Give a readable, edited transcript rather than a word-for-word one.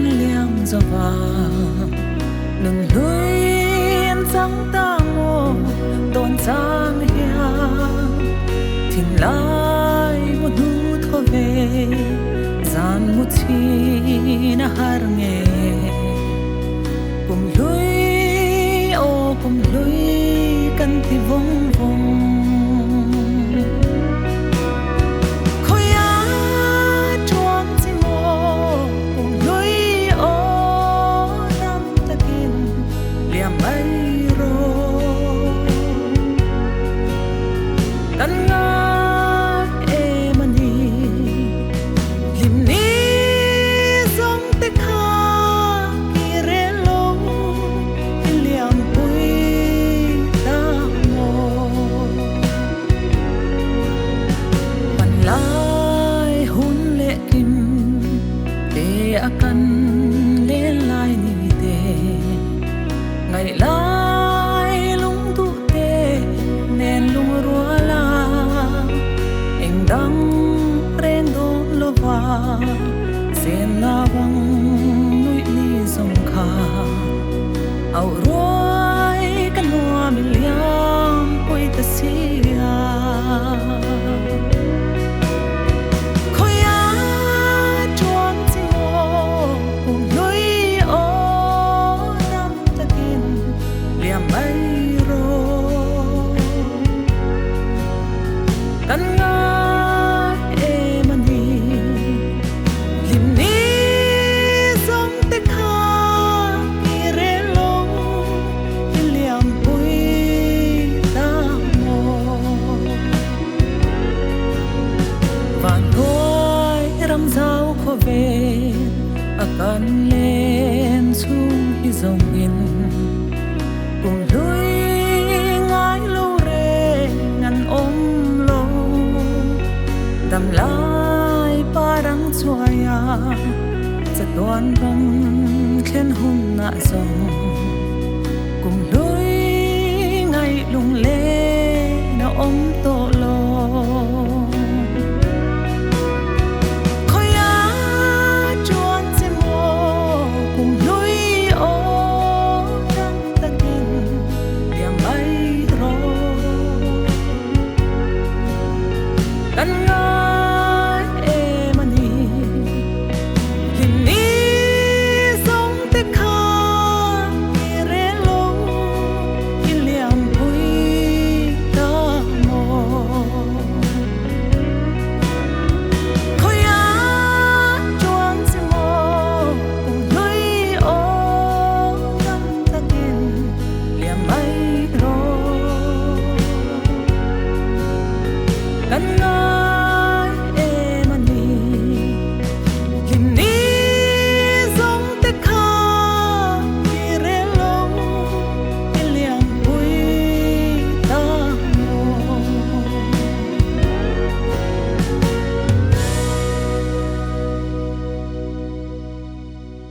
căn liang gió vàng nâng lưới trắng ta mô đồn giang hiang thìn lại một nụ thơ về gian một chi na har nghe cùng lưới căn thì vong vong akan lên lại ni te ngày lai lung tu te nên lung rua la em đang ren do lo va sen na bang nuôi ni sông kha au ruai kan hoa mi liang oi ta sia căn ngã em anh đi lim ní giống tê kha kỳ rê long liam bui ta mò vạn ngôi răng rau khó về akan lên xuống hi dòng in cùng lối ngái lâu re ngăn ôm đam lai parang chuaya cha tuan ram khen hun na song cùng lối ngày lung lê na om to lo khoya chuan che mo cùng lối o rang ta kin liam ai ro căn